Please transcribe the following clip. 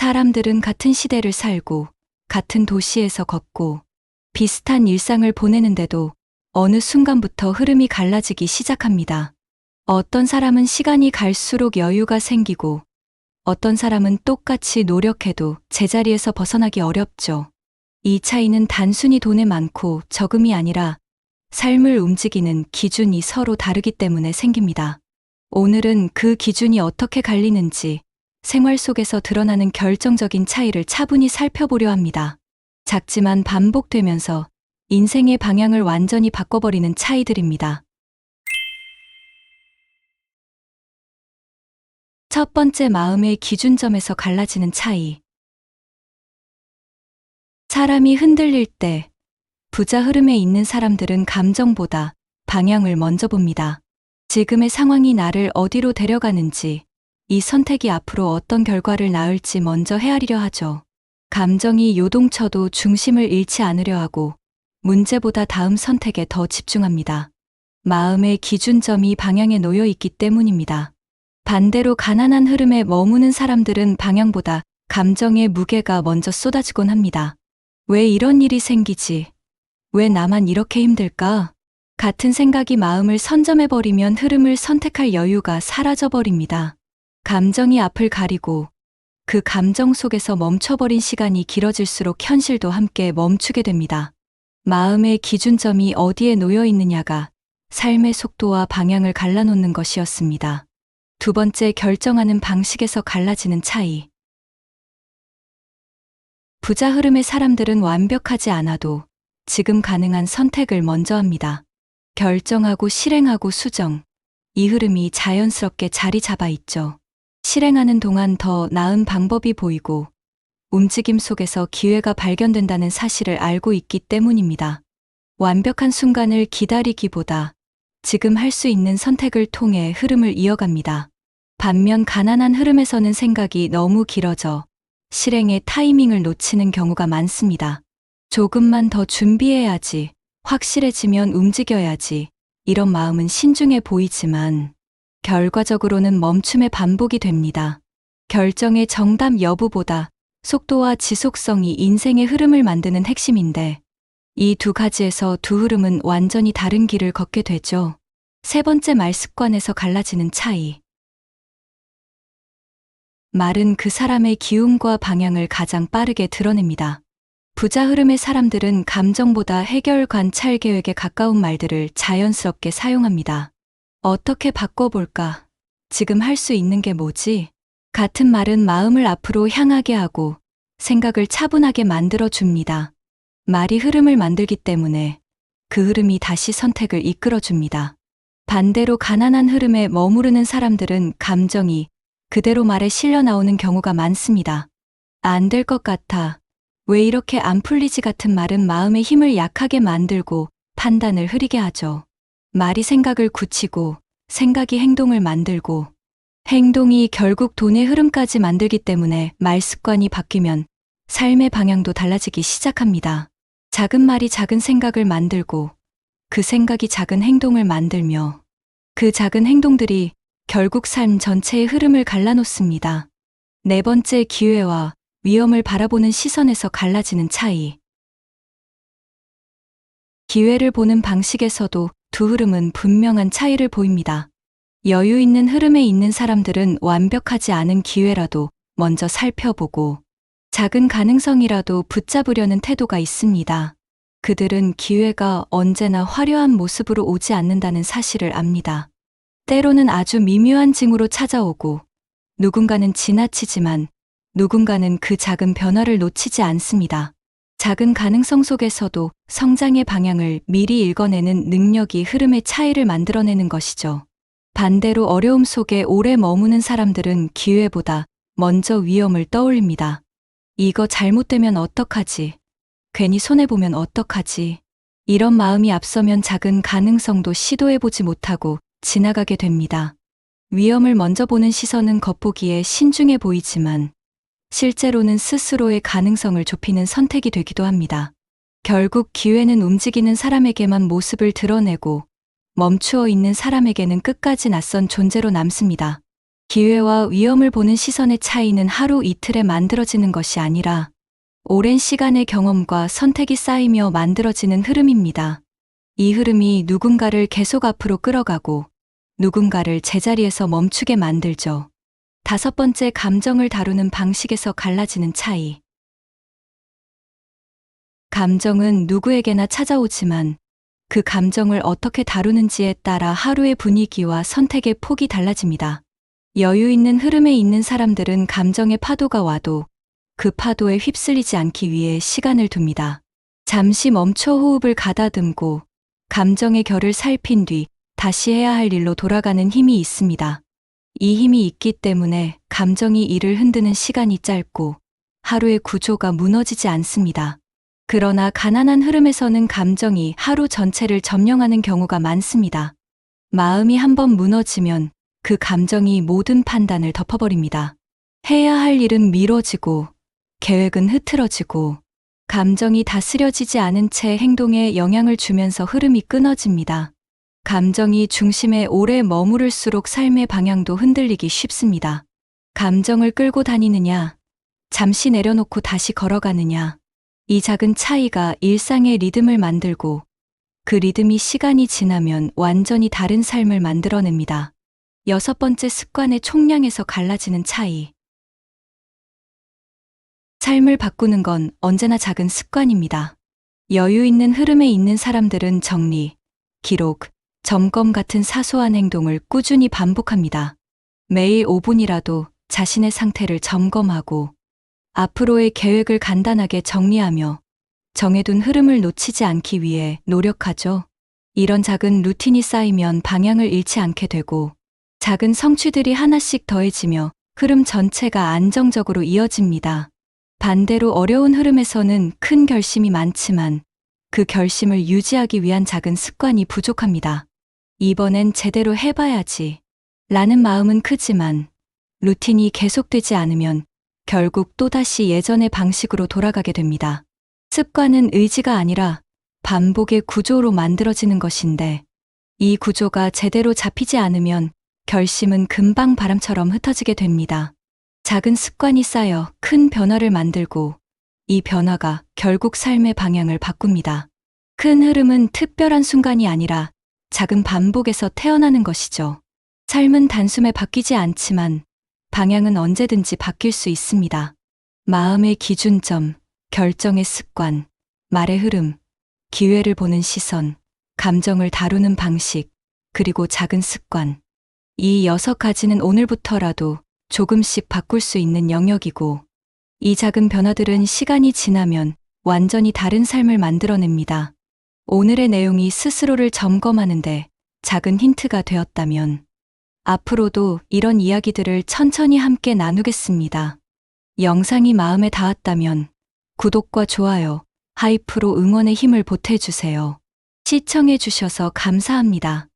사람들은 같은 시대를 살고 같은 도시에서 걷고 비슷한 일상을 보내는데도 어느 순간부터 흐름이 갈라지기 시작합니다. 어떤 사람은 시간이 갈수록 여유가 생기고 어떤 사람은 똑같이 노력해도 제자리에서 벗어나기 어렵죠. 이 차이는 단순히 돈에 많고 적음이 아니라 삶을 움직이는 기준이 서로 다르기 때문에 생깁니다. 오늘은 그 기준이 어떻게 갈리는지 생활 속에서 드러나는 결정적인 차이를 차분히 살펴보려 합니다. 작지만 반복되면서 인생의 방향을 완전히 바꿔버리는 차이들입니다. 첫 번째, 마음의 기준점에서 갈라지는 차이. 사람이 흔들릴 때 부자 흐름에 있는 사람들은 감정보다 방향을 먼저 봅니다. 지금의 상황이 나를 어디로 데려가는지, 이 선택이 앞으로 어떤 결과를 낳을지 먼저 헤아리려 하죠. 감정이 요동쳐도 중심을 잃지 않으려 하고 문제보다 다음 선택에 더 집중합니다. 마음의 기준점이 방향에 놓여 있기 때문입니다. 반대로 가난한 흐름에 머무는 사람들은 방향보다 감정의 무게가 먼저 쏟아지곤 합니다. 왜 이런 일이 생기지? 왜 나만 이렇게 힘들까? 같은 생각이 마음을 선점해버리면 흐름을 선택할 여유가 사라져버립니다. 감정이 앞을 가리고 그 감정 속에서 멈춰버린 시간이 길어질수록 현실도 함께 멈추게 됩니다. 마음의 기준점이 어디에 놓여 있느냐가 삶의 속도와 방향을 갈라놓는 것이었습니다. 두 번째, 결정하는 방식에서 갈라지는 차이. 부자 흐름의 사람들은 완벽하지 않아도 지금 가능한 선택을 먼저 합니다. 결정하고 실행하고 수정, 이 흐름이 자연스럽게 자리 잡아 있죠. 실행하는 동안 더 나은 방법이 보이고 움직임 속에서 기회가 발견된다는 사실을 알고 있기 때문입니다. 완벽한 순간을 기다리기보다 지금 할 수 있는 선택을 통해 흐름을 이어갑니다. 반면 가난한 흐름에서는 생각이 너무 길어져 실행의 타이밍을 놓치는 경우가 많습니다. 조금만 더 준비해야지, 확실해지면 움직여야지, 이런 마음은 신중해 보이지만 결과적으로는 멈춤의 반복이 됩니다. 결정의 정답 여부보다 속도와 지속성이 인생의 흐름을 만드는 핵심인데 이 두 가지에서 두 흐름은 완전히 다른 길을 걷게 되죠. 세 번째, 말습관에서 갈라지는 차이. 말은 그 사람의 기운과 방향을 가장 빠르게 드러냅니다. 부자 흐름의 사람들은 감정보다 해결 관찰 계획에 가까운 말들을 자연스럽게 사용합니다. 어떻게 바꿔볼까? 지금 할 수 있는 게 뭐지? 같은 말은 마음을 앞으로 향하게 하고 생각을 차분하게 만들어 줍니다. 말이 흐름을 만들기 때문에 그 흐름이 다시 선택을 이끌어 줍니다. 반대로 가난한 흐름에 머무르는 사람들은 감정이 그대로 말에 실려 나오는 경우가 많습니다. 안 될 것 같아. 왜 이렇게 안 풀리지 같은 말은 마음의 힘을 약하게 만들고 판단을 흐리게 하죠. 말이 생각을 굳히고 생각이 행동을 만들고 행동이 결국 돈의 흐름까지 만들기 때문에 말 습관이 바뀌면 삶의 방향도 달라지기 시작합니다. 작은 말이 작은 생각을 만들고 그 생각이 작은 행동을 만들며 그 작은 행동들이 결국 삶 전체의 흐름을 갈라놓습니다. 네 번째, 기회와 위험을 바라보는 시선에서 갈라지는 차이. 기회를 보는 방식에서도 두 흐름은 분명한 차이를 보입니다. 여유 있는 흐름에 있는 사람들은 완벽하지 않은 기회라도 먼저 살펴보고 작은 가능성이라도 붙잡으려는 태도가 있습니다. 그들은 기회가 언제나 화려한 모습으로 오지 않는다는 사실을 압니다. 때로는 아주 미묘한 징후로 찾아오고 누군가는 지나치지만 누군가는 그 작은 변화를 놓치지 않습니다. 작은 가능성 속에서도 성장의 방향을 미리 읽어내는 능력이 흐름의 차이를 만들어내는 것이죠. 반대로 어려움 속에 오래 머무는 사람들은 기회보다 먼저 위험을 떠올립니다. 이거 잘못되면 어떡하지? 괜히 손해보면 어떡하지? 이런 마음이 앞서면 작은 가능성도 시도해보지 못하고 지나가게 됩니다. 위험을 먼저 보는 시선은 겉보기에 신중해 보이지만 실제로는 스스로의 가능성을 좁히는 선택이 되기도 합니다. 결국 기회는 움직이는 사람에게만 모습을 드러내고 멈추어 있는 사람에게는 끝까지 낯선 존재로 남습니다. 기회와 위험을 보는 시선의 차이는 하루 이틀에 만들어지는 것이 아니라 오랜 시간의 경험과 선택이 쌓이며 만들어지는 흐름입니다. 이 흐름이 누군가를 계속 앞으로 끌어가고 누군가를 제자리에서 멈추게 만들죠. 5번째, 감정을 다루는 방식에서 갈라지는 차이. 감정은 누구에게나 찾아오지만 그 감정을 어떻게 다루는지에 따라 하루의 분위기와 선택의 폭이 달라집니다. 여유 있는 흐름에 있는 사람들은 감정의 파도가 와도 그 파도에 휩쓸리지 않기 위해 시간을 둡니다. 잠시 멈춰 호흡을 가다듬고 감정의 결을 살핀 뒤 다시 해야 할 일로 돌아가는 힘이 있습니다. 이 힘이 있기 때문에 감정이 이를 흔드는 시간이 짧고 하루의 구조가 무너지지 않습니다. 그러나 가난한 흐름에서는 감정이 하루 전체를 점령하는 경우가 많습니다. 마음이 한번 무너지면 그 감정이 모든 판단을 덮어버립니다. 해야 할 일은 미뤄지고 계획은 흐트러지고 감정이 다스려지지 않은 채 행동에 영향을 주면서 흐름이 끊어집니다. 감정이 중심에 오래 머무를수록 삶의 방향도 흔들리기 쉽습니다. 감정을 끌고 다니느냐, 잠시 내려놓고 다시 걸어가느냐, 이 작은 차이가 일상의 리듬을 만들고 그 리듬이 시간이 지나면 완전히 다른 삶을 만들어냅니다. 6번째, 습관의 총량에서 갈라지는 차이. 삶을 바꾸는 건 언제나 작은 습관입니다. 여유 있는 흐름에 있는 사람들은 정리, 기록, 점검 같은 사소한 행동을 꾸준히 반복합니다. 매일 5분이라도 자신의 상태를 점검하고 앞으로의 계획을 간단하게 정리하며 정해둔 흐름을 놓치지 않기 위해 노력하죠. 이런 작은 루틴이 쌓이면 방향을 잃지 않게 되고 작은 성취들이 하나씩 더해지며 흐름 전체가 안정적으로 이어집니다. 반대로 어려운 흐름에서는 큰 결심이 많지만 그 결심을 유지하기 위한 작은 습관이 부족합니다. 이번엔 제대로 해봐야지 라는 마음은 크지만 루틴이 계속되지 않으면 결국 또다시 예전의 방식으로 돌아가게 됩니다. 습관은 의지가 아니라 반복의 구조로 만들어지는 것인데 이 구조가 제대로 잡히지 않으면 결심은 금방 바람처럼 흩어지게 됩니다. 작은 습관이 쌓여 큰 변화를 만들고 이 변화가 결국 삶의 방향을 바꿉니다. 큰 흐름은 특별한 순간이 아니라 작은 반복에서 태어나는 것이죠. 삶은 단숨에 바뀌지 않지만 방향은 언제든지 바뀔 수 있습니다. 마음의 기준점, 결정의 습관, 말의 흐름, 기회를 보는 시선, 감정을 다루는 방식, 그리고 작은 습관. 이 6가지는 오늘부터라도 조금씩 바꿀 수 있는 영역이고 이 작은 변화들은 시간이 지나면 완전히 다른 삶을 만들어냅니다. 오늘의 내용이 스스로를 점검하는데 작은 힌트가 되었다면 앞으로도 이런 이야기들을 천천히 함께 나누겠습니다. 영상이 마음에 닿았다면 구독과 좋아요, 하이프로 응원의 힘을 보태주세요. 시청해주셔서 감사합니다.